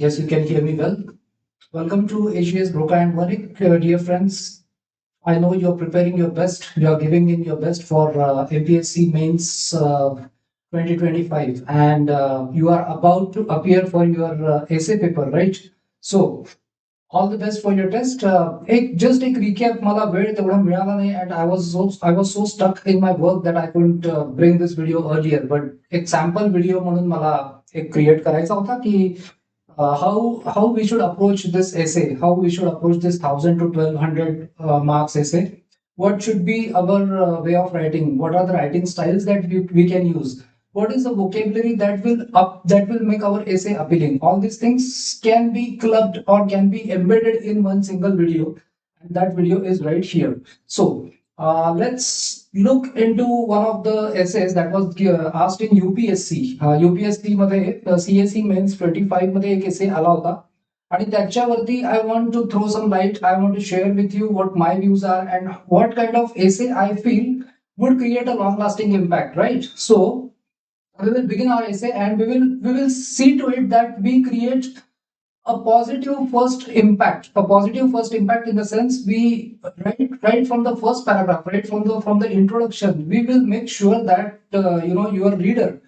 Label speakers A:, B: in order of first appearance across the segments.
A: Yes, you can hear me well. Welcome to AGS Broca and Varik, dear friends. I know you're preparing your best. You're giving in your best for MPSC Mains 2025, and you are about to appear for your essay paper, right? So all the best for your test. Just एक recap मला वेळ तेवढा मिळाला नाही, and I was so stuck in my work that I couldn't bring this video earlier. But एक sample video म्हणून मला एक create करायचा होता की how we should approach this essay, how we should approach this 1000 to 1200 marks essay. What should be our way of writing? What are the writing styles that we can use? What is the vocabulary that will make our essay appealing? All these things can be clubbed or can be embedded in one single video, and that video is right here. So let's look into one of the essays that was asked in UPSC. UPSC मध्ये CSE Mains 25 मध्ये एक essay आला होता आणि त्याच्यावरती I want to throw some light. I want to share with you what my views are and what kind of essay I feel would create a long-lasting impact. Right? So we will begin our essay and we will see to it that we create a positive first impact. A positive first impact in the sense we right from the first paragraph, right from the introduction, we will make sure that your reader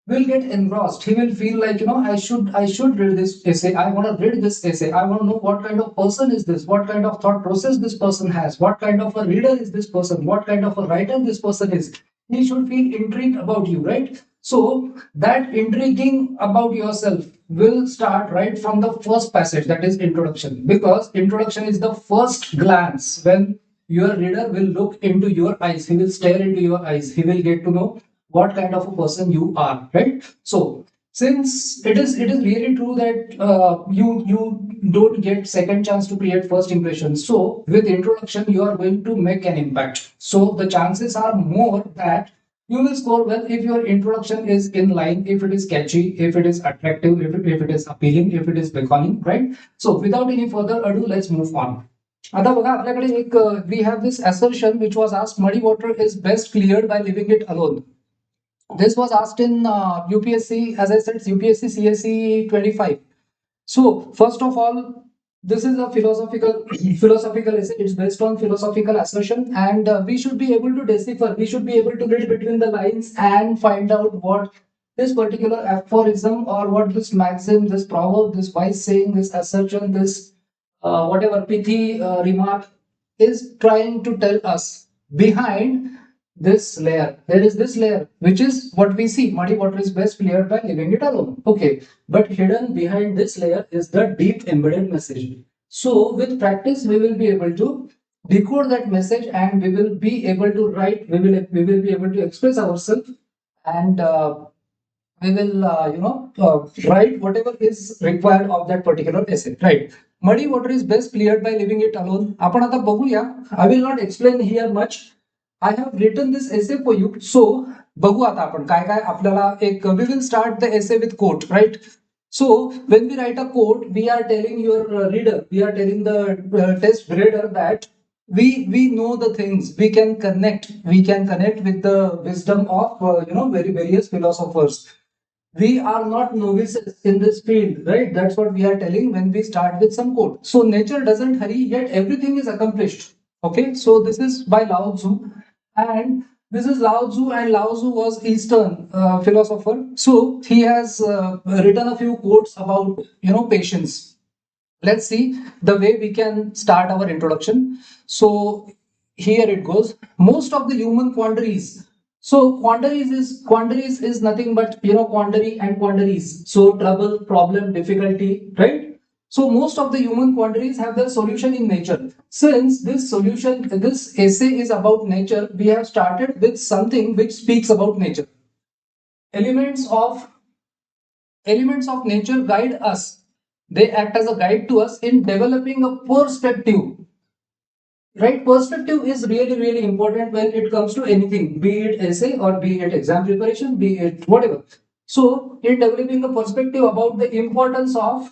A: will get engrossed. He will feel like I should read this essay. I want to read this essay. I want to know what kind of person is this, what kind of thought process this person has, what kind of a reader is this person, what kind of a writer this person is. He should feel intrigued about you, right? So that intriguing about yourself will start right from the first passage, that is introduction, because introduction is the first glance when your reader will look into your eyes. He will stare into your eyes. He will get to know what kind of a person you are, right? So since it is really true that you don't get second chance to create first impression, so with introduction you are going to make an impact. So the chances are more that you will score well if your introduction is in line, if it is catchy, if it is attractive, if it is appealing, if it is beckoning, right? So without any further ado, let's move on. आता बघा आपल्याकडे एक we have this assertion which was asked, muddy water is best cleared by leaving it alone. This was asked in UPSC, as I said, UPSC CSE 25. So first of all, this is a philosophical essay. It's based on philosophical assertion, and we should be able to decipher. We should be able to read between the lines and find out what this particular aphorism or what this maxim, this proverb, this wise saying, this assertion, this whatever pithy remark is trying to tell us behind this layer. There is this layer, which is what we see. Muddy water is best cleared by leaving it alone. Okay, but hidden behind this layer is the deep embedded message. So with practice, we will be able to decode that message, and we will be able to write. We will be able to express ourselves, and we will write whatever is required of that particular essay. Right. Muddy water is best cleared by leaving it alone. आपण आता बघूया. I will not explain here much. I have written this essay for you. So बघू आता आपण काय काय आपल्याला एक we will start the essay with quote, right? So when we write a quote, we are telling your reader, we are telling the test grader that we know the things. We can connect with the wisdom of very various philosophers. We are not novices in this field, right? That's what we are telling when we start with some quote. So nature doesn't hurry, yet everything is accomplished. Okay, so this is by Lao Tzu. And this is Lao Tzu, and Lao Tzu was Eastern philosopher. So he has written a few quotes about patience. Let's see the way we can start our introduction. So here it goes. Most of the human quandaries. So quandaries is nothing but quandary and quandaries. So trouble, problem, difficulty, right? So most of the human quandaries have their solution in nature. Since this essay is about nature, we have started with something which speaks about nature. Elements of nature guide us. They act as a guide to us in developing a perspective. Right? Perspective is really, really important when it comes to anything, be it essay or be it exam preparation, be it whatever. So in developing a perspective about the importance of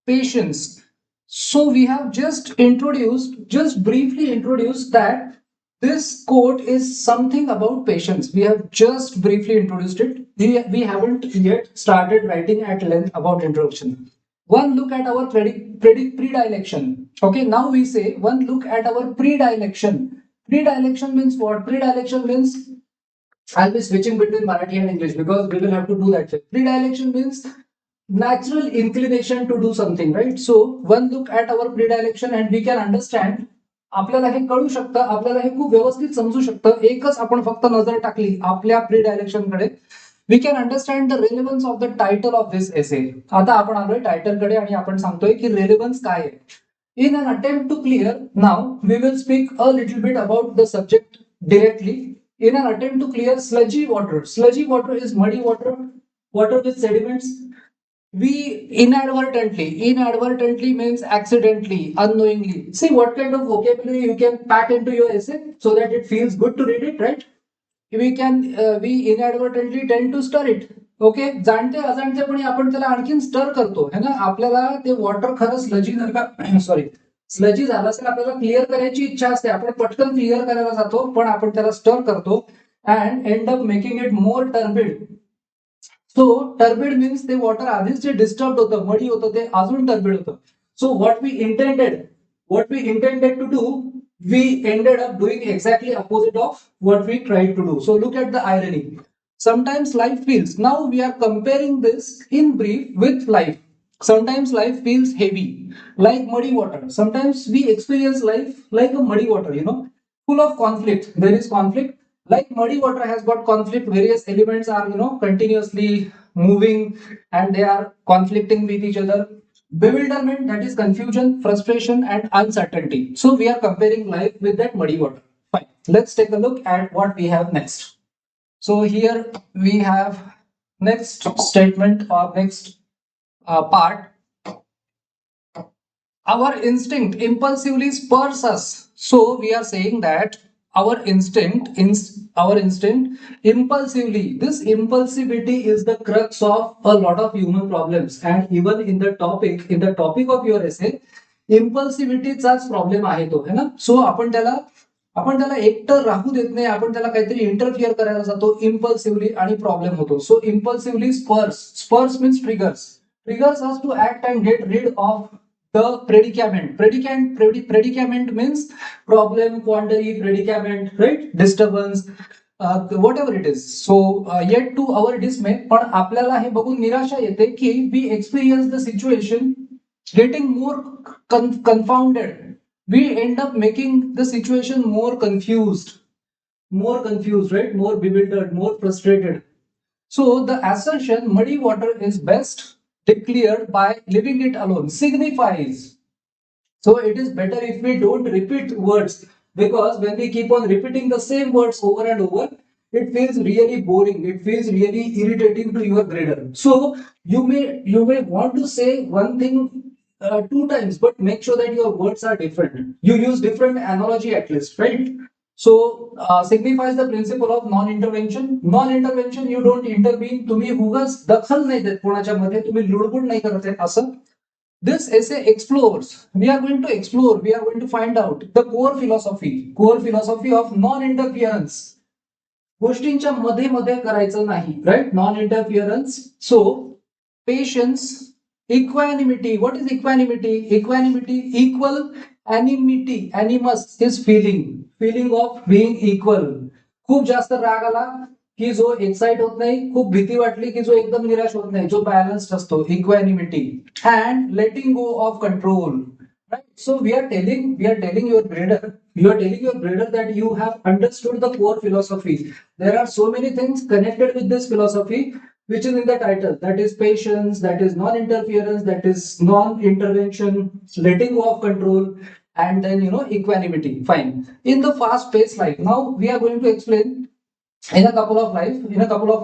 A: patience. So we have just briefly introduced that this quote is something about patience. We have just briefly introduced it. We haven't yet started writing at length about introduction. One look at our predilection. Okay, now we say one look at our predilection. Predilection means what? Predilection means, I'll be switching between Marathi and English because we will have to do that. Predilection means natural inclination to do something, right? So one look at our predilection and we can understand. आपल्याला हे कळू शकतं, आपल्याला हे खूप व्यवस्थित समजू शकतं. एकच आपण फक्त नजर टाकली आपल्या प्रिडायलेक्शन कडे, we can understand the relevance of the title of this essay. आता आपण आलोय टायटल कडे आणि आपण सांगतोय की रेलेव्हन्स काय आहे. In an attempt to clear, now we will speak a little bit about the subject directly. In an attempt to clear sludgy water. Sludgy water is muddy water, water with sediments. We inadvertently means accidentally, unknowingly. See what kind of vocabulary you can pack into your essay so that it feels good to read it, right? We inadvertently tend to stir it. Okay, जाणते अजाणतेपणी आपण त्याला आणखीन stir करतो है ना. आपल्याला ते water खरं स्लजी जर का सॉरी स्लजी झालं असेल, आपल्याला क्लिअर करायची इच्छा असते, आपण पटकन क्लिअर करायला जातो, पण आपण त्याला स्टर करतो and and up making it more turbid. So turbid means ते वॉटर आधीच जे डिस्टर्ब होतं, मडी होतं, ते अजून टर्बिड होतं. So what we intended to do, we ended up doing exactly opposite of what we tried to do. So look at the irony. Sometimes life feels, now we are comparing this in brief with life. Sometimes life feels heavy, like muddy water. Sometimes we experience life like a muddy water, full of conflict. There is conflict. Like muddy water has got conflict, various elements are, continuously moving and they are conflicting with each other. Bewilderment, that is confusion, frustration, and uncertainty. So we are comparing life with that muddy water. Fine. Let's take a look at what we have next. So here we have next statement or next part. Our instinct impulsively spurs us. So we are saying that our instinct impulsively, this impulsivity is the crux of a lot of human problems, and even in the topic of your essay, impulsivity चाच problem आहे तो, है ना. सो आपण त्याला एकटं राहू देत नाही, आपण त्याला काहीतरी इंटरफिअर करायला जातो इम्पल्सिव्हली आणि प्रॉब्लेम होतो. सो इम्पल्सिव्हली स्पर्स means triggers us to act and get rid of the predicament means problem, quandary, predicament, right? Disturbance, whatever it is. So yet to our dismay, पण आपल्याला हे बघून निराशा येते की we experience the situation getting more confounded. We end up making the situation more confused, right? More bewildered, more frustrated. So the assertion muddy water is best declared by leaving it alone signifies. So it is better if we don't repeat words, because when we keep on repeating the same words over and over, it feels really boring. It feels really irritating to your grader. So you may want to say one thing two times, but make sure that your words are different. You use different analogy at least, right? So signifies the principle of non-intervention. Non-intervention, you don't intervene. तुम्ही उगाच दखल नाही देत कोणाच्या मध्ये, तुम्ही लुडबुड नाही करत आहे असं. This essay explores. We are going to explore. We are going to find out the core philosophy of non-interference. गोष्टींच्या मध्ये मध्ये करायचं नाही, right? Non-interference. So patience, equanimity. What is equanimity? Equanimity, equal animity. Animus is feeling of being equal. खूप जास्त राग आला की जो एक्साइट होत नाही, खूप भीती वाटली की जो एकदम निराश होत नाही, जो बॅलन्स्ड असतो, equanimity. And letting go of control, right? So we are telling your grader that you have understood the core philosophy. There are so many things connected with this philosophy which is in the title, that is patience, that is non-interference, that is non-intervention, letting go of control, and then equanimity. Fine. In the fast paced life, now we are going to explain in a couple of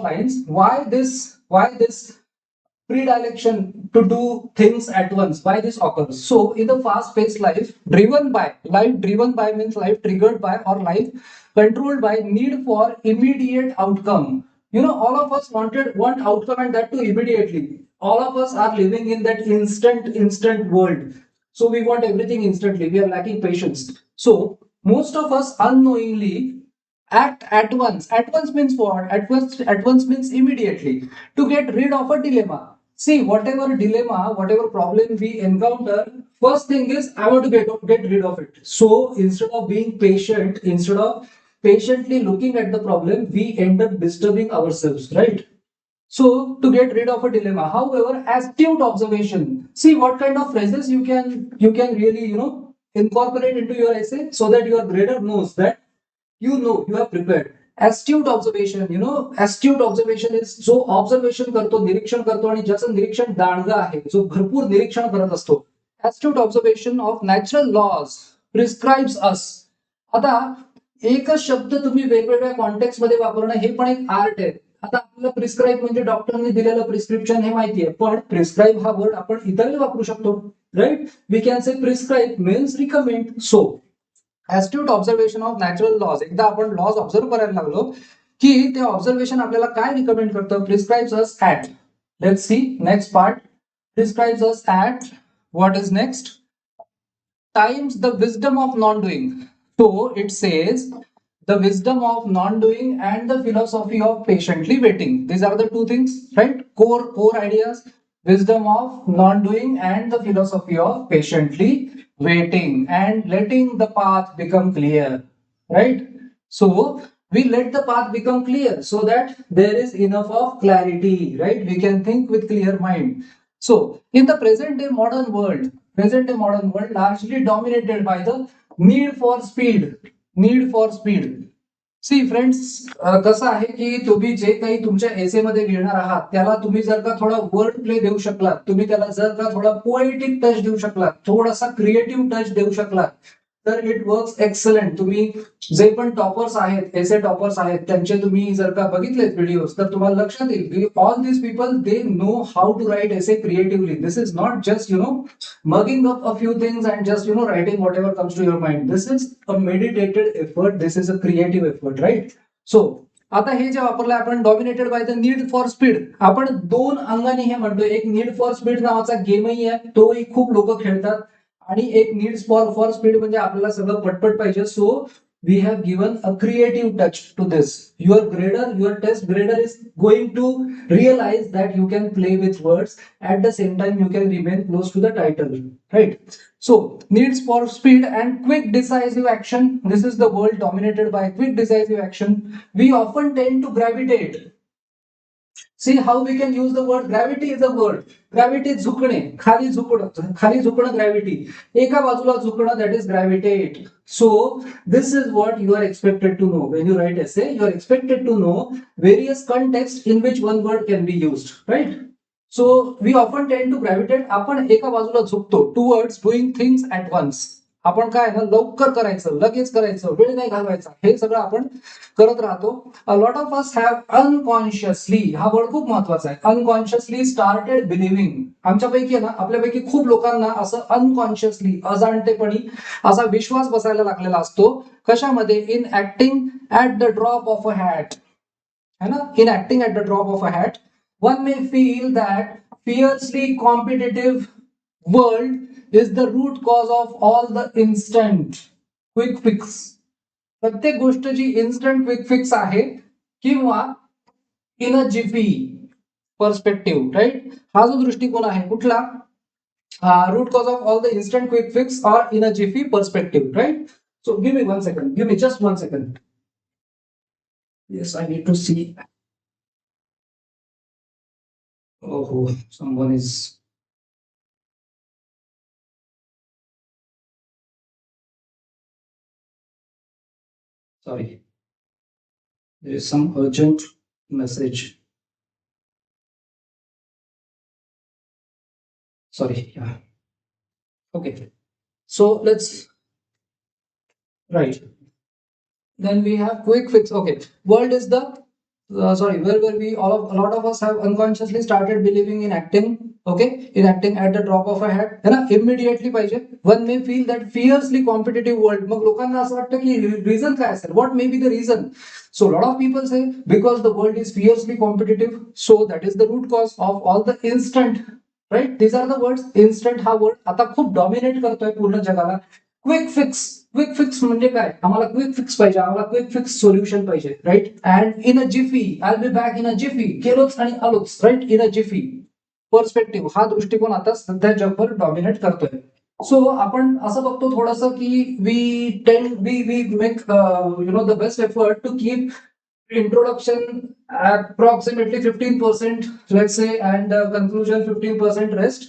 A: lines why this predilection to do things at once, why this occurs. So in the fast paced life driven by means life triggered by or life controlled by need for immediate outcome. All of us want outcome, and that too immediately. All of us are living in that instant world. So we want everything instantly. We are lacking patience. So most of us unknowingly act at once. At once means what? At once means immediately, to get rid of a dilemma. See, whatever dilemma, whatever problem we encounter, first thing is I want to get rid of it. So instead of being patient, instead of patiently looking at the problem, we end up disturbing ourselves, right? So to get rid of a dilemma, however, astute observation. See what kind of phrases you can really incorporate into your essay so that your grader knows that you have prepared. Astute observation, astute observation is जो observation करतो, निरीक्षण करतो आणि ज्याचं निरीक्षण दांडगं आहे, जो भरपूर निरीक्षण करत असतो. Astute observation of natural laws prescribes us. आता एकच शब्द तुम्ही वेगवेगळ्या कॉन्टेक्स्ट मध्ये वापरणं हे पण एक आर्ट आहे. आता आपल्याला प्रिस्क्राईब म्हणजे डॉक्टरने दिलेलं प्रिस्क्रिप्शन हे माहिती आहे, पण प्रिस्क्राईब हा वर्ड आपण इतरही वापरू शकतो, right? We can say prescribe means recommend. So astute observation of natural laws. एकदा आपण लॉज ऑब्झर्व करायला लागलो की ते ऑब्झर्वेशन आपल्याला काय रिकमेंड करतं? Prescribes us at. Let's see next part. Prescribes us at what is next? Times the wisdom of non doing. So it says the wisdom of non-doing and the philosophy of patiently waiting. These are the two things, right? Core ideas. Wisdom of non-doing and the philosophy of patiently waiting and letting the path become clear, right? So we let the path become clear so that there is enough of clarity, right? We can think with clear mind. So in the present day modern world largely dominated by the need for speed. See friends, कसं आहे की तुम्ही जे काही तुमच्या एसे मध्ये लिहिणार आहात त्याला तुम्ही जर का थोडा वर्ड प्ले देऊ शकलात, तुम्ही त्याला जर का थोडा पोएटिक टच देऊ शकलात, थोडासा क्रिएटिव्ह टच देऊ शकलात, तर इट वर्क्स एक्सलंट. तुम्ही जे पण टॉपर्स आहेत, एसे टॉपर्स आहेत, त्यांचे तुम्ही जर का बघितलेत व्हिडिओज तर तुम्हाला लक्षात येईल की all this people they know how to write essay creatively. This is not just mugging up a few things and just writing whatever comes to your mind. This is a meditated effort. This is a creative effort, right? So आता हे जे वापरलं आपण, dominated by the need for speed. आपण दोन अंगाने हे म्हणतो. एक need for speed नावाचा गेमही आहे, तोही खूप लोक खेळतात. आणि एक नीड्स फॉर स्पीड म्हणजे आपल्याला सगळं पटपट पाहिजे. सो we have given a creative touch to this. Your test grader is going to realize that you can play with words. At the same time, you can remain close to the title, right? So needs for speed and quick decisive action. This is the world dominated by quick decisive action. We often tend to gravitate. See how we can use the word gravity is a word. Gravity झुकणे, खाली झुकणं gravity. एका बाजूला झुकणं, that is gravitate. So this is what you are expected to know when you write essay. You are expected to know various contexts in which one word can be used, right? So we often tend to gravitate. आपण एका बाजूला झुकतो towards doing things at once. आपण काय ना लवकर करायचं, लगेच करायचं, वेळ नाही घालवायचा, हे सगळं आपण करत राहतो. A lot of us have unconsciously, हा वर्ड खूप महत्वाचा आहे, अनकॉन्शियसली स्टार्टेड बिलिव्हिंग. आमच्यापैकी ना, आपल्यापैकी खूप लोकांना असं अनकॉन्शियसली, अजाणतेपणी असा विश्वास बसायला लागलेला असतो. कशामध्ये? In acting at the drop of a hat, है ना? In acting at the drop of a hat one may feel that fiercely competitive world is the root cause of all the instant quick fix. प्रत्येक गोष्ट जी instant quick fix आहे किंवा in a jiffy perspective, right? हा जो दृष्टिकोन आहे कुठला? Root cause of all the instant quick fix और in a jiffy perspective, right? So give me 1 second, give me just 1 second. Yes, I need to see. Oh, someone is. Sorry. There is some urgent message. Sorry, yeah. Okay. So let's, right. Then we have quick fix. Okay. World is the, where we a lot of us have unconsciously started believing in acting. Okay. In acting at the drop of a hat. है ना? Immediately पाहिजे. One may feel that fiercely competitive world. मग लोकांना असं वाटतं की reason काय असेल? What may be the reason? So a lot of people say because the world is fiercely competitive. So that is the root cause of all the instant, right? These are the words. Instant हा word आता खूप dominate करतोय पूर्ण जगाला. Quick fix म्हणजे काय? आम्हाला quick fix पाहिजे, आम्हाला क्विक फिक्स सोल्युशन पाहिजे, right? And in a jiffy, I be back in a jiffy, केलोच आणि आलोच, right? In a jiffy perspective हा दृष्टिकोन आता सध्या जगभर डॉमिनेट करतोय. सो आपण असं बघतो थोडंसं की we make the best effort to keep introduction approximately 15%, let's say, and conclusion 15% rest,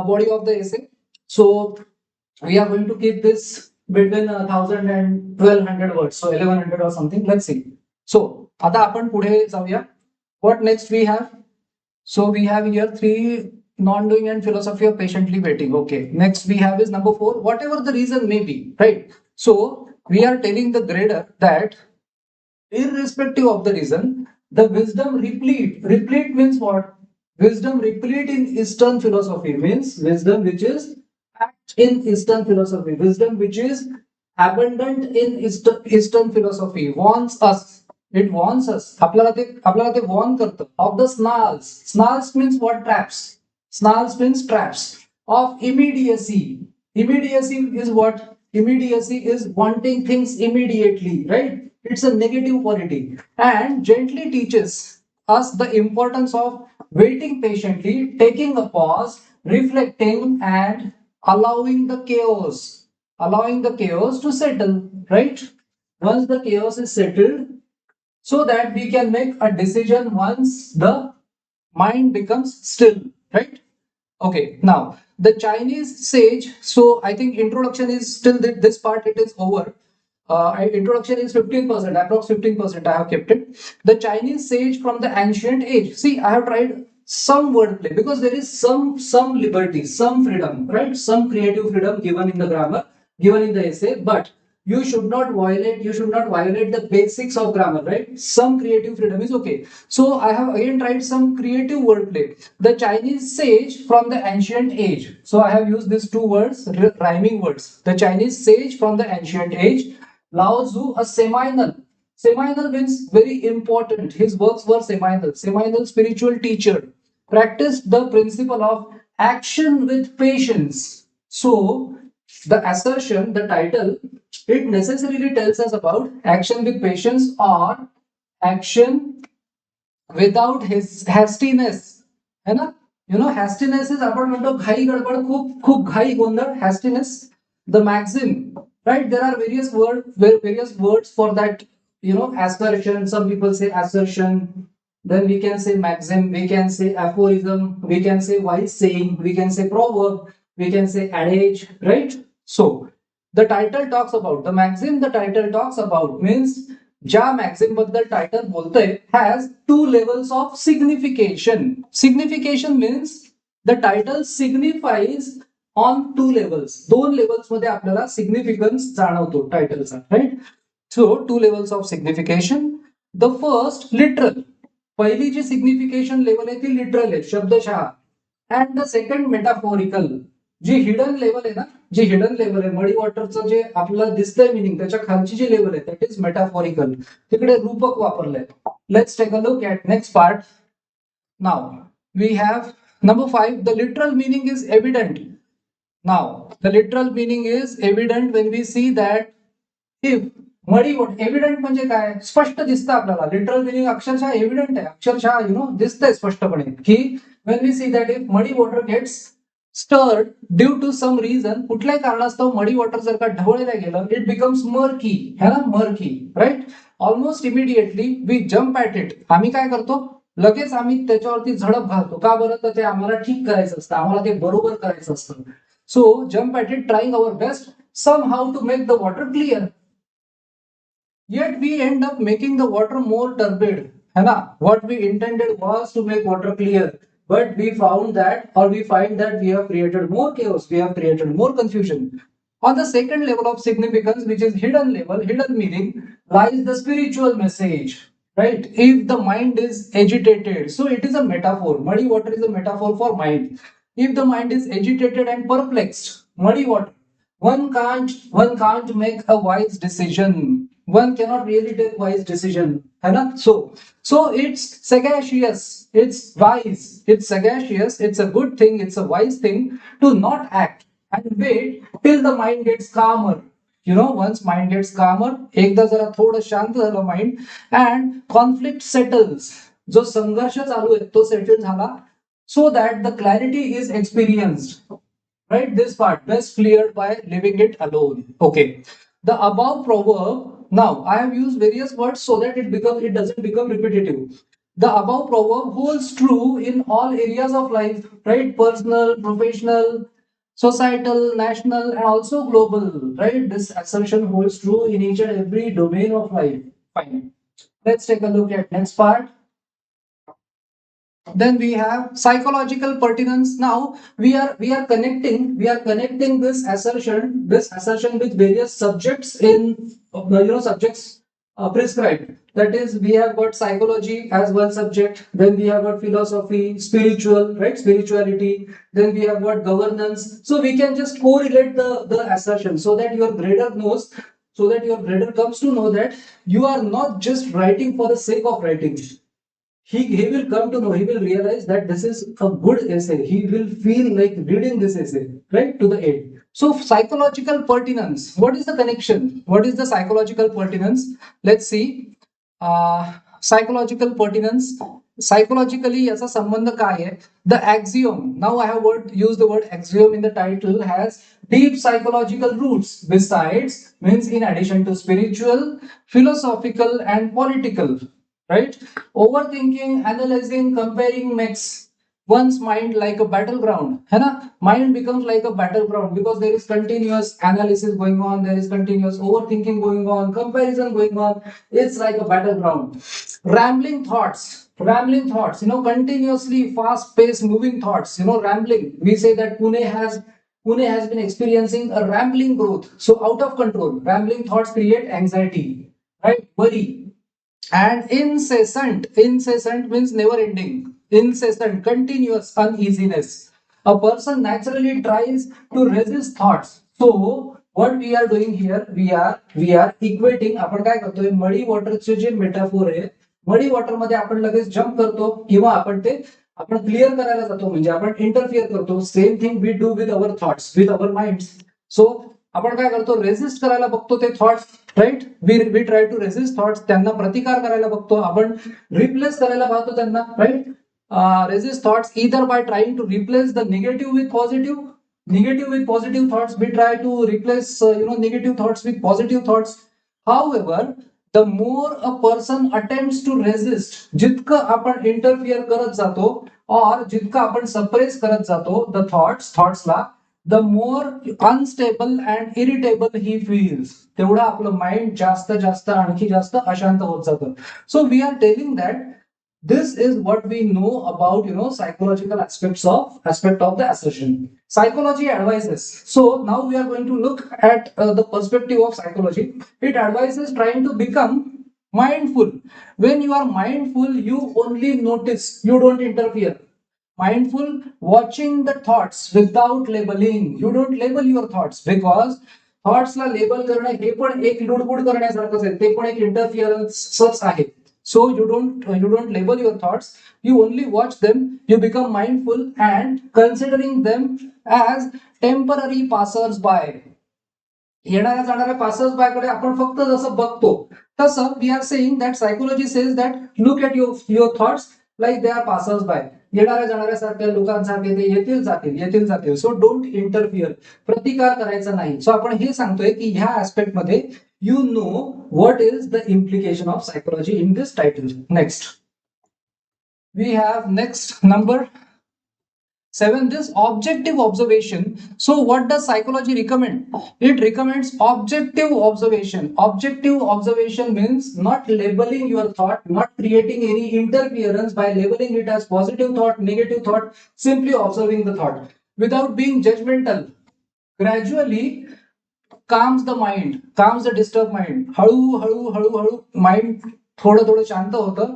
A: body of the essay. So we are going to keep this between 1000 and 1200 words, so 1100 or something. Let's see. So आता आपण पुढे जाऊया. What next we have? So we have here 3 non-doing and philosophy of patiently waiting. Okay. Next we have is number 4. Whatever the reason may be, right? So we are telling the grader that irrespective of the reason, the wisdom replete. Replete means what? Wisdom replete in Eastern philosophy means wisdom which is act in Eastern philosophy. Wisdom which is abundant in Eastern philosophy wants us. It wants us. आपल्याला ते warn करतं of the snarls. Snarls means what? Traps. Snarls means traps of immediacy. Immediacy is what? Immediacy is wanting things immediately, right? It's a negative quality, and gently teaches us the importance of waiting patiently, taking a pause, reflecting, and allowing the chaos to settle, right? Once the chaos is settled, so that we can make a decision once the mind becomes still, right? Okay, now the Chinese sage. So I think introduction is still this part, it is over. Introduction is 15%, approx 15%. I have kept it. The Chinese sage from the ancient age. See, I have tried some wordplay because there is some liberty, some freedom, right? Some creative freedom given in the grammar, given in the essay, but you should not violate the basics of grammar, right? Some creative freedom is okay. So I have again tried some creative wordplay. The Chinese sage from the ancient age. So I have used these 2 words, rhyming words. The Chinese sage from the ancient age. Lao Tzu, a seminal. Seminal means very important. His works were seminal. Seminal spiritual teacher. Practiced the principle of action with patience. So, the assertion, the title, it necessarily tells us about action with patience or action without his hastiness. है ना? You know, hastiness is आपण म्हणतो घाई गडबड, खूप घाई गोंधळ. Hastiness. The maxim, right? There are various words for that. You know, assertion. Some people say assertion. Then we can say maxim. We can say aphorism. We can say wise saying. We can say proverb. We can say adage, right? So the title talks about the maxim. The title talks about means ज्या maxim बद्दल title बोलतोय has 2 levels of signification. Signification means the title signifies on 2 levels. 2 levels मध्ये आपल्याला significance जाणवतो टायटलचा, right? So 2 levels of signification. The first literal. पहिली जी signification level आहे ती literal आहे, शब्दशः. And the second metaphorical. जी हिडन लेवल आहे ना, जी हिडन लेवल आहे मडी वॉटरचं जे आपल्याला दिसतंय मिनिंग, त्याच्या खालची जी लेवल आहे दॅट इज मेटाफोरिकल. तिकडे रूपक वापरलंय. Let's take a look at next part. Now we have number 5. The literal meaning is evident. Now the literal meaning is evident when we see that if muddy water. Evident म्हणजे काय? स्पष्ट दिसतं आपल्याला. Literal meaning अक्षरशः evident आहे, अक्षरशः दिसतंय स्पष्टपणे की when we see that if muddy water gets stirred due to some reason, कुठल्याही कारणास्तव मडी वॉटर जर का ढवळलं गेलं, it becomes murky, है ना, murky, right? Almost immediately we jump at it. आम्ही काय करतो? लगेच आम्ही त्याच्यावरती झडप घालतो. का बरं? तर ते आम्हाला ठीक करायचं असतं, आम्हाला ते बरोबर करायचं असतं. So jump at it, trying our best somehow to make the water clear. Yet we end up making the water more turbid. है ना? What we intended was to make water clear. But we found that, or we find that we have created more chaos, we have created more confusion. On the second level of significance, which is hidden level, hidden meaning, lies the spiritual message, right? If the mind is agitated, so it is a metaphor. Muddy water is a metaphor for mind. If the mind is agitated and perplexed, muddy water, one can't make a wise decision. One cannot really take wise decision, है ना? So it's sagacious, it's wise, it's sagacious, it's a good thing, it's a wise thing to not act and wait till the mind gets calmer. You know, once mind gets calmer, एकदा जरा थोडं शांत झालं mind, and conflict settles. जो संघर्ष चालू आहे तो सेटल झाला, so that the clarity is experienced. Right, this part best cleared by leaving it alone. Okay, the above proverb, now I have used various words so that it doesn't become repetitive. The above proverb holds true in all areas of life, right? Personal, professional, societal, national, and also global, right? This assertion holds true in each and every domain of life. Fine, let's take a look at next part. Then we have psychological pertinence. Now we are connecting this assertion with various subjects in subjects prescribed. That is, we have got psychology as one subject, then we have got philosophy, spiritual, right, spirituality, then we have got governance. So we can just correlate the assertion so that your grader knows, so that your grader comes to know that you are not just writing for the sake of writing. He will come to know, he will realize that this is a good essay. He will feel like reading this essay, right, to the end. So psychological pertinence, what is the connection? What is the psychological pertinence? Let's see. Psychological pertinence, psychologically याचा संबंध काय आहे? The axiom, now I have used the word axiom in the title, has deep psychological roots. Besides, means in addition to spiritual, philosophical, and political, right? Overthinking, analyzing, comparing makes one's mind like a battleground. है ना? Mind becomes like a battleground because there is continuous analysis going on, there is continuous overthinking going on, comparison going on. It's like a battleground. Rambling thoughts, continuously fast-paced moving thoughts, rambling. We say that Pune has been experiencing a rambling growth, so out of control. Rambling thoughts create anxiety, right? Worry. And incessant means never ending, incessant, continuous uneasiness. A person naturally tries to resist thoughts. So what we are doing here, we are equating. आपण काय करतोय, muddy वॉटरचे जे metaphor आहे, muddy water मध्ये आपण लगेच jump करतो किंवा आपण क्लिअर करायला जातो, म्हणजे आपण इंटरफिअर करतो. Same thing we do with our thoughts, with our minds. So आपण काय करतो, रेजिस्ट करायला बघतो ते thoughts, right. We try to resist thoughts, त्यांना प्रतिकार करायला बघतो, आपण रिप्लेस करायला पाहतो त्यांना, right. Resist thoughts either by trying to replace the negative with positive thoughts. We try to replace negative thoughts with positive thoughts. However, the more a person attempts to resist, जितकं आपण interfere करत जातो और जितकं आपण suppress करत जातो the थॉट्सला, the more unstable and irritable he feels, तेवढा आपलं माइंड जास्त आणखी जास्त अशांत होत जातं. So we are telling that this is what we know about psychological aspect of the assertion. Psychology advises. So now we are going to look at the perspective of psychology. It advises trying to become mindful. When you are mindful, you only notice, you don't interfere. Mindful, watching the thoughts without labeling. You don't label your thoughts, because थॉट्सला label करणं हे पण एक लुडबुड करण्यासारखंच आहे, ते पण एक इंटरफिअरन्सच आहे. So you don't label your thoughts, you only watch them, you become mindful and considering them as temporary passers by. येणाऱ्या जाणाऱ्या पासर्स बाय कडे आपण फक्त जसं बघतो तसं we are saying that psychology says that look at your thoughts like they are passers by. येणाऱ्या जाणाऱ्यासारख्या लोकांसारखे ते येतील जातील. सो डोंट इंटरफिअर, प्रतिकार करायचा नाही. सो आपण हे सांगतोय की ह्या ऍस्पेक्ट मध्ये you know what is the implication of psychology in this title. Next, we have next number 7, this objective observation. So what does psychology recommend? It recommends objective observation. Objective observation means not labeling your thought, not creating any interference by labeling it as positive thought, negative thought, simply observing the thought without being judgmental. Gradually calms the mind, calms the disturbed mind. हळू mind थोडं शांत होतं,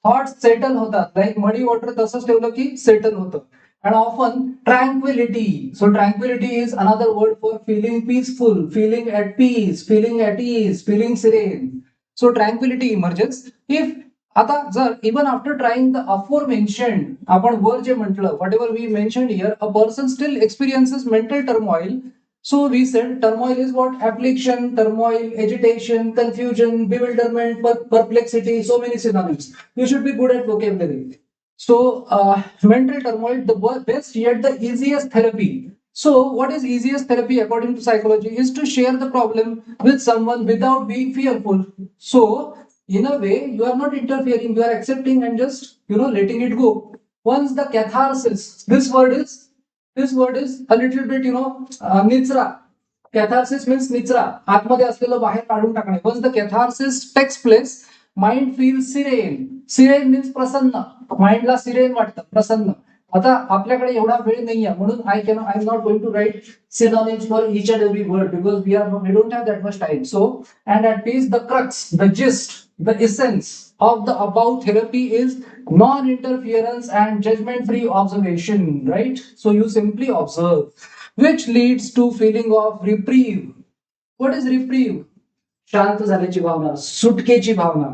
A: thoughts settle होतात. Like muddy water तसंच ठेवलं की settle होतं. And often tranquility. So tranquility is another word for feeling peaceful, feeling at peace, feeling at ease, feeling serene. So tranquility emerges if आता जर even after trying the aforementioned, आपण वर जे म्हटलं, whatever we mentioned here, a person still experiences mental turmoil. So we said turmoil is what? Affliction, turmoil, agitation, confusion, bewilderment, perplexity, so many synonyms. You should be good at vocabulary. So, mental turmoil, the best yet the easiest therapy. So, what is easiest therapy according to psychology is to share the problem with someone without being fearful. So, in a way, you are not interfering, you are accepting and just letting it go. Once the catharsis, this word is a little bit nitsra. Catharsis means nitsra, आतमध्ये असलेलं बाहेर काढून टाकणे. Once the catharsis takes place, mind feels serene. Serene means प्रसन्न. माइंडला siren वाटतं, प्रसन्न. आता आपल्याकडे एवढा वेळ नाहीये म्हणून I am not going to write synonyms for each and every word because we don't have that much time. So, and at least the crux, the gist, the essence of the above therapy is non-interference and judgment-free observation, right? So you simply observe, which leads to feeling of reprieve. What is reprieve? शांत झाल्याची भावना, सुटकेची भावना.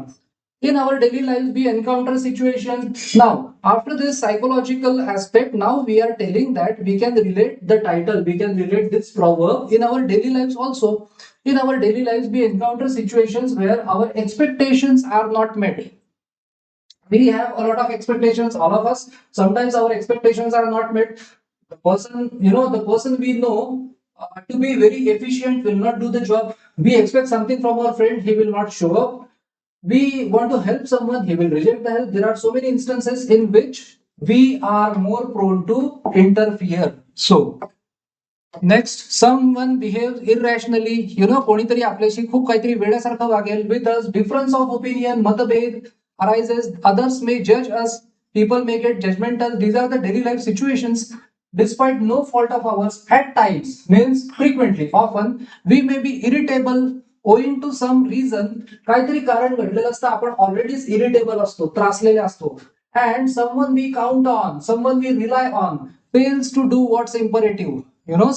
A: In our daily lives, we encounter situations. Now, after this psychological aspect, now we are telling that we can relate the title, we can relate this proverb in our daily lives also. In our daily lives, we encounter situations where our expectations are not met. We have a lot of expectations, all of us. Sometimes our expectations are not met. The person we know to be very efficient will not do the job. We expect something from our friend, he will not show up. We want to help someone, he will reject the help. There are so many instances in which we are more prone to interfere. So, next, someone behaves irrationally. कोणीतरी आपल्याशी खूप काहीतरी वेड्यासारखं वागेल. With us, difference of opinion, मतभेद arises. Others may judge us. People may get judgmental. These are the daily life situations. Despite no fault of ours, at times, means frequently, often, we may be irritable owing to some reason. काहीतरी कारण घडलेलं असतं, आपण ऑलरेडीच irritable असतो, त्रासलेले असतो. And someone we count on, someone we rely on, fails to do what's imperative.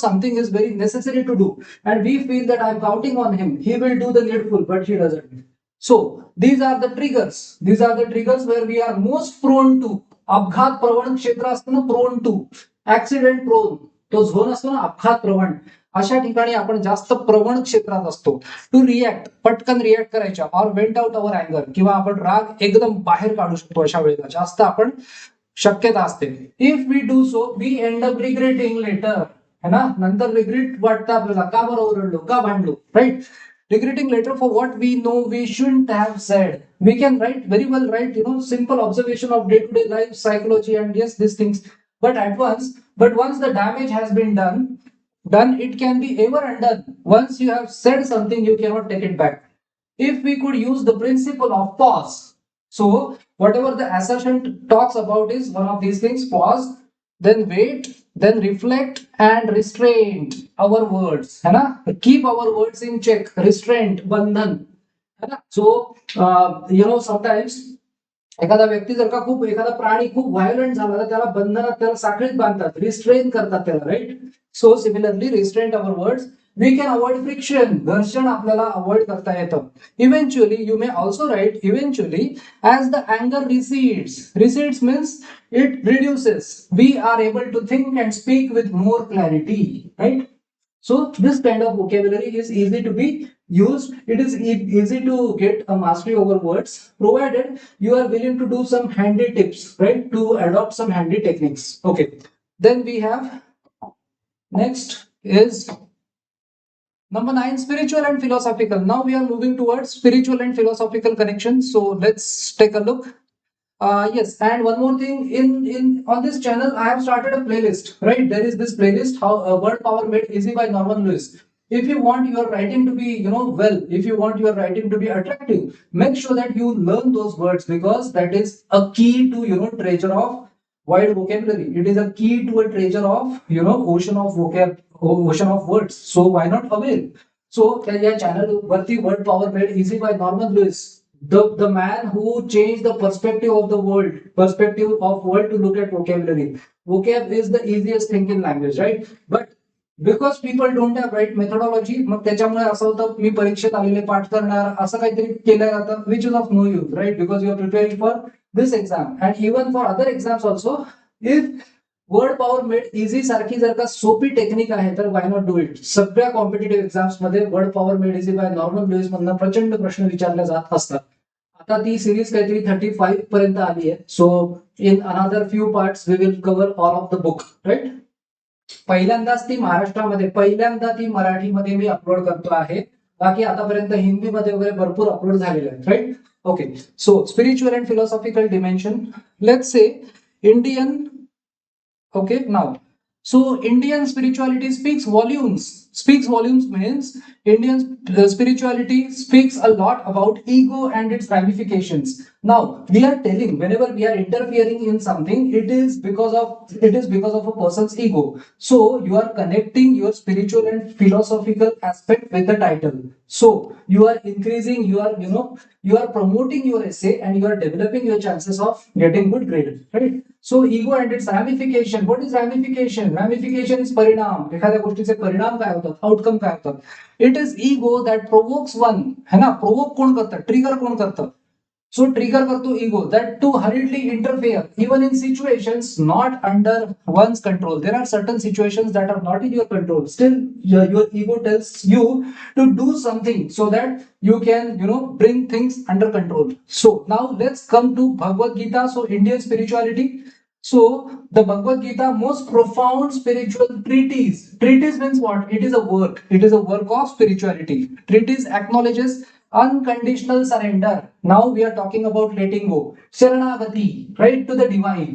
A: Something is very necessary to do, and we feel that I'm counting on him, he will do the needful, but he doesn't. So these are the triggers. These are the triggers where we are most prone to. अपघात प्रवण क्षेत्र असतं ना, prone to, accident prone, तो zone असतो ना अपघात प्रवण, अशा ठिकाणी आपण जास्त प्रवण क्षेत्रात असतो. टू रिॲक्ट, पटकन रिॲक्ट करायच्या, ऑर वेंट आउट अवर अँगर, किंवा आपण राग एकदम बाहेर काढू शकतो. अशा वेळेला जास्त आपण शक्यता असते. If we do so, we end up regretting later. है ना, नंतर रिग्रेट वाटतं आपल्याला, का बरं ओरडलो, का भांडलो, right? Regretting later for what we know we shouldn't have said. We can very well write simple observation of day-to-day life, psychology, and yes, these things. But once the damage has been done, it can be ever undone. Once you have said something, you cannot take it back. If we could use the principle of pause, so whatever the assertion talks about is one of these things: pause, then wait, then reflect, and restraint our words. है ना, keep our words in check, restraint, बंधन, है ना. So sometimes एखादा व्यक्ती जर का खूप, एखादा प्राणी खूप व्हायलंट झाला तर त्याला बंधनात, त्याला साखळीत बांधतात, रिस्ट्रेन करतात त्याला, right? So similarly restraint our words. We can avoid friction, घर्षण आपल्याला अवॉइड करता येतं. Eventually, you may also write eventually, as the अँगर recedes means it reduces, we are able to think and speak with more clarity, right? So this kind of vocabulary is easy to be used. It is easy to get a mastery over words, provided you are willing to do some handy tips, right? To adopt some handy techniques. Okay, then we have, next is number 9, spiritual and philosophical. Now we are moving towards spiritual and philosophical connections. So let's take a look. Yes, and one more thing, in on this channel I have started a playlist, right? There is this playlist, how word power made easy by Norman Lewis. If you want your writing to be well, if you want your writing to be attractive, make sure that you learn those words, because that is a key to treasure of wide vocabulary. It is a key to a treasure of ocean of words. So why not avail? So yeah, channel वरती word power made easy by Norman Lewis, the man who changed the perspective of the world, to look at vocabulary. Vocab is the easiest thing in language, right? But because people don't have right methodology, मग त्याच्यामुळे असं होतं, मी परीक्षेत आलेले पाठ करणार, असं काहीतरी केलं जातं, which is of no use, right? Because you are preparing for this exam and even for other exams also. If word power made easy सारखी जर का सोपी टेक्निक आहे तर वाय नॉट डू इट. सगळ्या कॉम्पिटेटिव्ह एक्झाम्स मध्ये word power made easy by Norman Lewis मधनं प्रचंड प्रश्न विचारले जात असतात. आता ती सिरीज काहीतरी 35 पर्यंत आली आहे. So in another few parts we will cover all of the book, right. पहिल्यांदाच ती महाराष्ट्रामध्ये, पहिल्यांदा ती मराठीमध्ये मी अपलोड करतो आहे. बाकी आतापर्यंत हिंदीमध्ये वगैरे भरपूर अपलोड झालेले आहेत, right. Okay, so spiritual and philosophical dimension, let's say Indian. Okay, now, so Indian spirituality speaks volumes. Speaks volumes means Indian spirituality speaks a lot about ego and its ramifications. Now we are telling, whenever we are interfering in something, it is because of a person's ego. So you are connecting your spiritual and philosophical aspect with the title. So you are increasing, you are promoting your essay and you are developing your chances of getting good grade, right? So ego and its ramification. What is ramification? Ramification is परिणाम. एखाद्या गोष्टीचे परिणाम काय होतात, outcome काय होतात. It is ego that provokes one, है ना. प्रोवोक कोण करतं, ट्रिगर कोण करतं. सो ट्रिगर करतो ego that to hardly interfere even in situations not under one's control. There are certain situations that are not in your control. Still your ego tells you to do something so that you can bring things under control. So now let's come to Bhagavad Gita. So Indian spirituality. So the Bhagavad Gita, most profound spiritual treatise. Treatise means what? It is a work. It is a work of spirituality. Treatise acknowledges unconditional surrender. Now we are talking about letting go. Sharanagati, right, to the divine,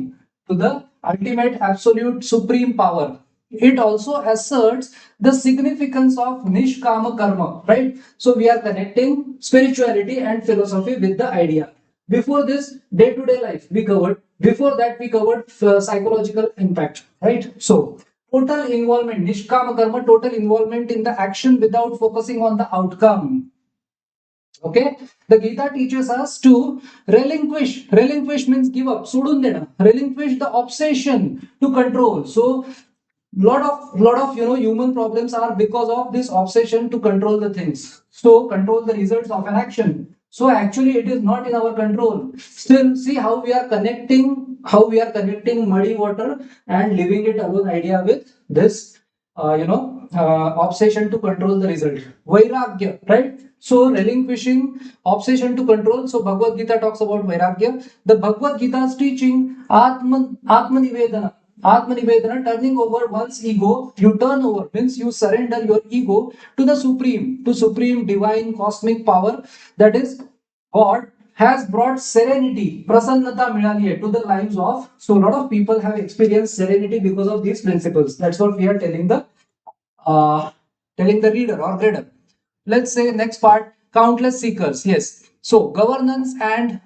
A: to the ultimate absolute supreme power. It also asserts the significance of nishkama karma, right? So we are connecting spirituality and philosophy with the idea. Before this, day-to-day life we covered. Before that, we covered psychological impact, right? So total involvement, nishkama karma, total involvement in the action without focusing on the outcome. Okay, the Gita teaches us to relinquish. Relinquish means give up, sodun dena. Relinquish the obsession to control. So lot of human problems are because of this obsession to control the things. So control the results of an action. So actually it is not in our control. Still, see how we are connecting muddy water and leaving it alone idea with this obsession to control the result. Vairagya, right? So relinquishing obsession to control. So Bhagavad Gita talks about vairagya. The Bhagavad Gita's teaching Atmanivedana. Atmanivedana, turning over one's ego. You turn over means you surrender your ego to the supreme divine cosmic power, that is God, has brought serenity, prasannata milali hai to the lives of. So a lot of people have experienced serenity because of these principles. That's what we are telling the reader or reader. Let's say next part, countless seekers. Yes. So governance and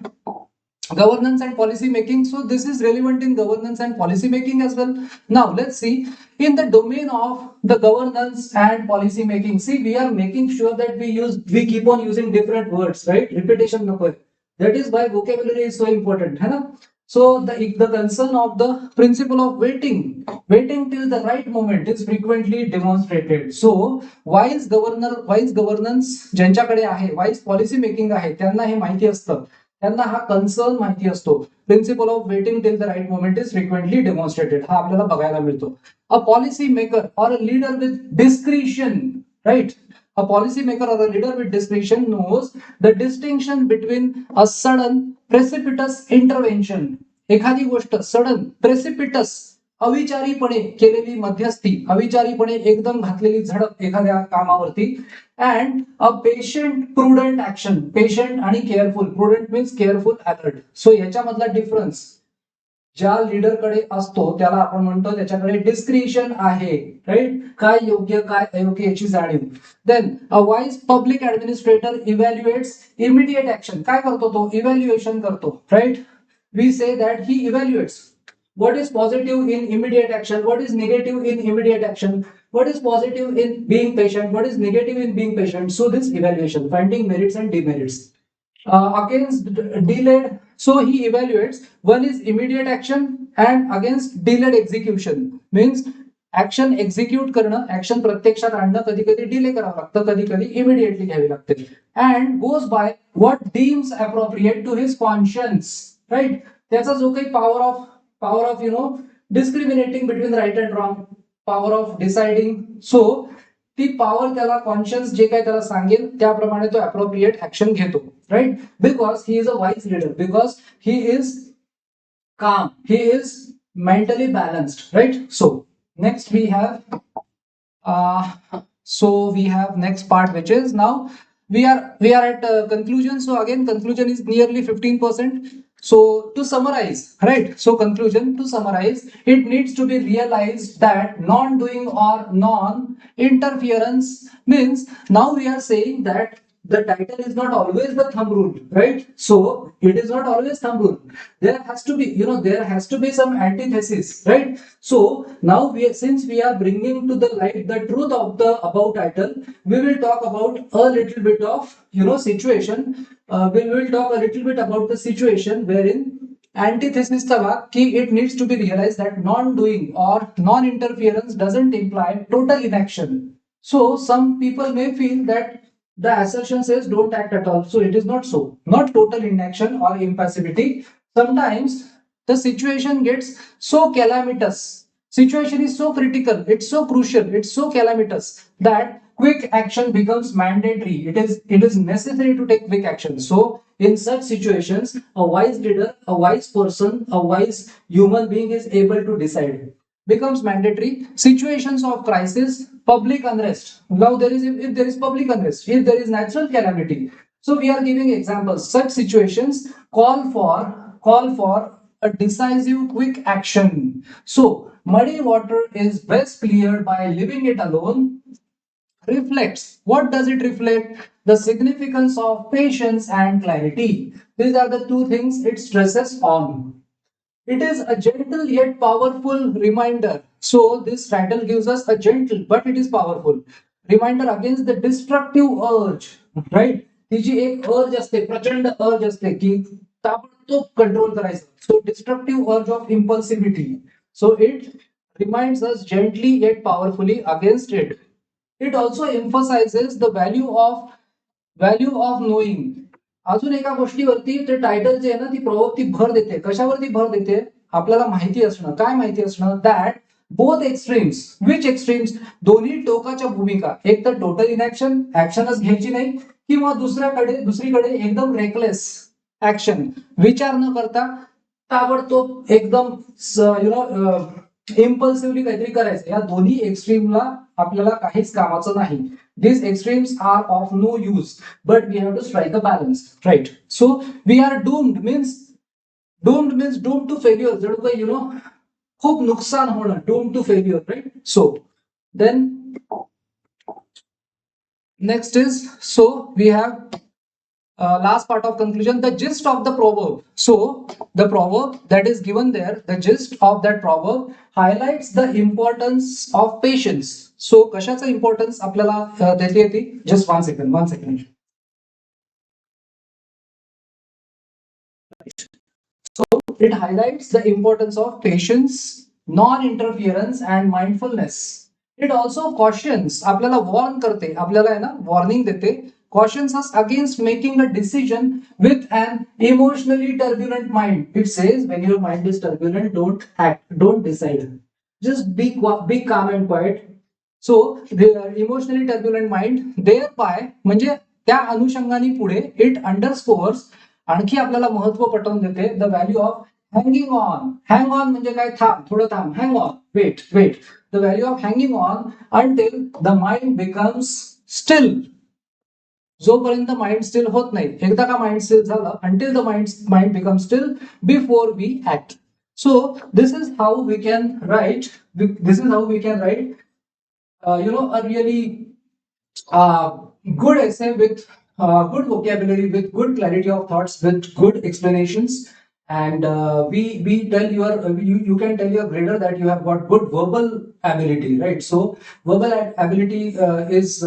A: policy making. So this is relevant in governance and policy making as well. Now let's see, in the domain of the governance and policy making, see, we are making sure that we keep on using different words, right? Repetition no. That is why vocabulary is so important, है ना. So the concern of the principle of waiting till the right moment is frequently demonstrated. So wise governance ज्यांच्याकडे आहे, wise policy making आहे, त्यांना हे माहिती असतं, त्यांना हा कन्सर्न माहिती असतो. Principle of waiting till the right moment is frequently demonstrated. हा आपल्याला बघायला मिळतो. अ पॉलिसी मेकर और a leader with discretion, right. A policy maker और a leader with discretion knows the distinction between a sudden precipitous intervention. एखादी गोष्ट sudden प्रेसिपिटस, अविचारीपणे केलेली मध्यस्थी, अविचारीपणे एकदम घातलेली झडप एखाद्या कामावरती, and a patient prudent action. Patient आणि careful. Prudent means careful, alert. So याच्यामधला डिफरन्स ज्या लीडर कडे असतो त्याला आपण म्हणतो त्याच्याकडे डिस्क्रिशन आहे, राईट. काय योग्य काय अयोग्य याची जाणीव. Then a wise public administrator evaluates immediate action. काय करतो तो? इव्हॅल्युएशन करतो, right. We say that he evaluates what is positive in immediate action, what is negative in immediate action, what is positive in being patient, what is negative in being patient. So this evaluation, finding merits and demerits. Against delayed, so he evaluates, one is immediate action and against delayed execution means action execute करणं, action प्रत्यक्षात आणणं कधी कधी delay करावं लागतं, कधी कधी immediately घ्यावी लागते. And goes by what deems appropriate to his conscience, right. त्याचा जो काही power of discriminating between right and wrong, power of deciding. So ती पॉवर त्याला कॉन्शियस जे काही त्याला सांगेल त्याप्रमाणे तो अप्रोप्रिएट ऍक्शन घेतो, right? Because he is a wise leader, because he is calm, he is mentally balanced, right? So next we have next part, which is now we are at conclusion. So again, conclusion is nearly 15%. So to summarize, right? So conclusion, to summarize, it needs to be realized that non-doing or non-interference means, now we are saying that the title is not always the thumb rule, right? So it is not always thumb rule. There has to be, there has to be some antithesis, right? So now since we are bringing to the light the truth of the above title, we will talk about a little bit of, situation. We will talk a little bit about the situation wherein antithesis ki it needs to be realized that non-doing or non-interference doesn't imply total inaction. So some people may feel that the assertion says don't act at all. So it is not so. Not total inaction or impassivity. Sometimes the situation gets so calamitous. Situation is so critical. It's so crucial. It's so calamitous that quick action becomes mandatory. It is necessary to take quick action. So in such situations, a wise leader, a wise person, a wise human being is able to decide. Becomes mandatory. Situations of crisis, public unrest. Now there is, if there is public unrest, if there is natural calamity. So we are giving examples. Such situations call for a decisive quick action. So muddy water is best cleared by leaving it alone. Reflects. What does it reflect? The significance of patience and clarity. These are the two things it stresses on. It is a gentle yet powerful reminder. So this title gives us a gentle, but it is powerful reminder against the destructive urge, right? ती जी एक urge असते, प्रचंड urge असते की ताबडतोब control करायचं. So destructive urge of impulsivity. So it reminds us gently yet powerfully against it. It also emphasizes the value of knowing. अजून एका गोष्टीवरती ते टायटल जे आहे ना, ती प्रवृत्ती भर देते. कशावरती भर देते? आपल्याला माहिती असणं. काय माहिती असणं? That both extremes. Which extremes? दोन्ही टोकाच्या भूमिका. एक तर टोटल इनॅक्शन, ऍक्शनच घ्यायची नाही, किंवा दुसरीकडे एकदम रेकलेस ऍक्शन, विचार न करता ताबडतोब एकदम इम्पल्सिव्हली काहीतरी करायचं. या दोन्ही एक्स्ट्रीमला आपल्याला काहीच कामाचं नाही. These extremes are of no use, but we have to strike a balance, right? So we are doomed means doomed to failure. जणू काही खूप नुकसान होणं, doomed to failure, right? So then next is, so we have last part of conclusion, the gist of the proverb. So the proverb that is given there, the gist of that proverb highlights the importance of patience. So कशाचा importance आपल्याला देते येते? Just one second. So it highlights the importance of patience, non-interference and mindfulness. It also cautions, आपल्याला warn करते, आपल्याला आहे ना warning देते, cautions us against making a decision with an emotionally turbulent mind. It says when your mind is turbulent, don't act, don't decide. Just be calm and quiet. So the emotionally turbulent mind, thereby म्हणजे त्या अनुषंगाने पुढे it underscores, आणखी आपल्याला महत्व पटवून देते, the value of hanging on. Hang on म्हणजे काय? थांब, थोडं थांब. Hang on, wait. The value of hanging on until the mind becomes still. जोपर्यंत माइंड स्टिल होत नाही, एकदा का माइंड स्टिल झालं, until the mind becomes still before we act. So this is how we can write a really good essay with good vocabulary, with good clarity of thoughts, with good explanations. And we tell you can tell your grader that you have got good verbal ability, right? So verbal ability is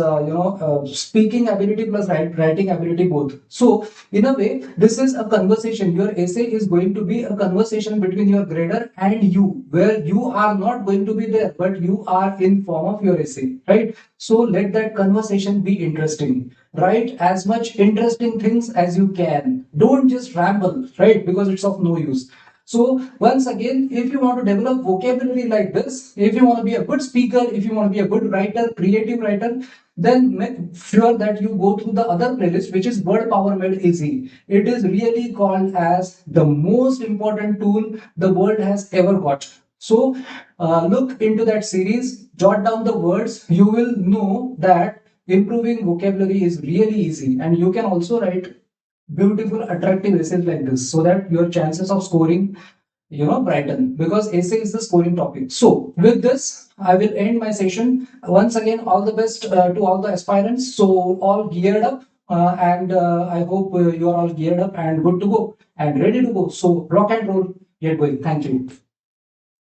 A: speaking ability plus writing ability both. So in a way, this is a conversation. Your essay is going to be a conversation between your grader and you, where you are not going to be there, but you are in form of your essay, right? So let that conversation be interesting. Write as much interesting things as you can. Don't just ramble, right? Because it's of no use. So once again, if you want to develop vocabulary like this, if you want to be a good speaker, if you want to be a good writer, creative writer, then make sure that you go through the other playlist, which is Word Power Made Easy. It is really called as the most important tool the world has ever got. So look into that series, jot down the words. You will know that improving vocabulary is really easy, and you can also write beautiful, attractive essays like this, so that your chances of scoring, brighten, because essay is the scoring topic. So with this, I will end my session. Once again, all the best to all the aspirants. So all geared up, and I hope you are all geared up and good to go and ready to go. So rock and roll, get going. Thank you.